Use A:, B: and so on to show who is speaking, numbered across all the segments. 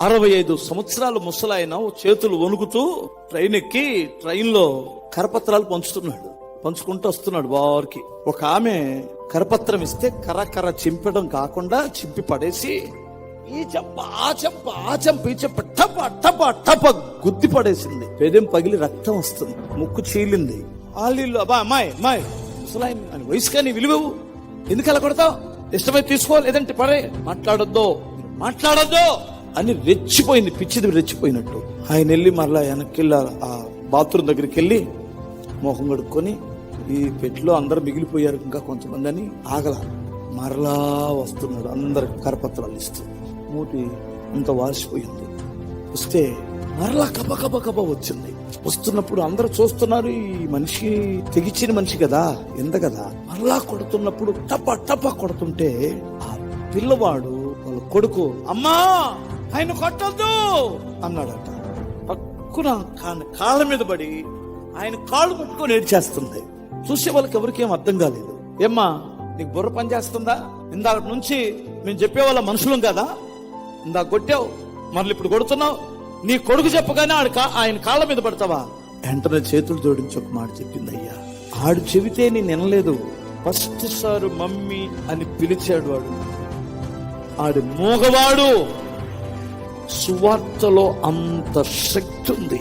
A: 65 సంవత్సరాల ముసలాయన చేతులు వణుకుతూ ట్రైన్ ఎక్కి ట్రైన్లో కరపత్రాలు పంచుకుంటూ వస్తున్నాడు వారికి. ఒక ఆమె కరపత్రం ఇస్తే కర్ర చింపడం కాకుండా చింపి పడేసి ఈ చెంప ఆ చెంప ఈ చెంప టప గుద్ది పడేసింది. పెదెం పగిలి రక్తం వస్తుంది, ముక్కు చీలింది. వాళ్ళు అబ్బా అమ్మాయి ముసలాయన అని వయసు కానీ విలువవు, ఎందుకు అలా కొడతావు, ఇష్టమైతే తీసుకో లేదంటే పడే, మాట్లాడొద్దు అని రెచ్చిపోయింది, పిచ్చిది రెచ్చిపోయినట్టు. ఆయన వెళ్ళి మరలా వెనక్కి ఆ బాత్రూమ్ దగ్గరికి వెళ్ళి మొహం కడుక్కొని ఈ పెట్లో అందరు మిగిలిపోయారు ఇంకా కొంతమంది అని ఆగల మరలా వస్తున్నాడు. అందరికి కరపత్రాలు ఇస్తూ మూతి అంత వాసిపోయింది. వస్తే మరలా కబ వచ్చింది. వస్తున్నప్పుడు అందరూ చూస్తున్నారు, ఈ మనిషి తెగిచిన మనిషి కదా, ఎంత కదా. మరలా కొడుతున్నప్పుడు టప కొడుతుంటే ఆ పిల్లవాడు వాళ్ళ కొడుకు అమ్మా ఆయన కొట్టద్దు అన్నాడట. పక్కున కాళ్ళ మీద పడి ఆయన కాళ్ళు ముట్టుకొని ఏడ్చేస్తుంది. చూసే వాళ్ళకి ఎవరికేం అర్థం కాలేదు. ఏమ్మా నీకు బుర్ర పని చేస్తుందా, ఇందాక నుంచి మేము చెప్పేవాళ్ళ మనుషులం కదా, ఇందాక కొట్టావు మరలు ఇప్పుడు కొడుతున్నావు, నీ కొడుకు చెప్పగానే ఆయన కాళ్ళ మీద పడతావా? వెంటనే చేతులు జోడించి ఒక మాట చెప్పింది. అయ్యా ఆడు చెబితే నేను వినలేదు, ఫస్ట్ సార్ మమ్మీ అని పిలిచాడు. ఆడు మూగవాడు. సువార్తలో అంత శక్తి ఉంది.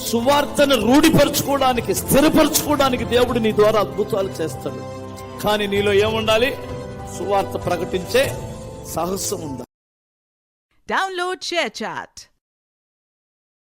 A: సువార్తను రూఢిపరచుకోవడానికి, స్థిరపరచుకోవడానికి దేవుడు నీ ద్వారా అద్భుతాలు చేస్తాడు. కానీ నీలో ఏముండాలి? సువార్త ప్రకటించే సాహసం ఉండాలి.
B: Download share chat.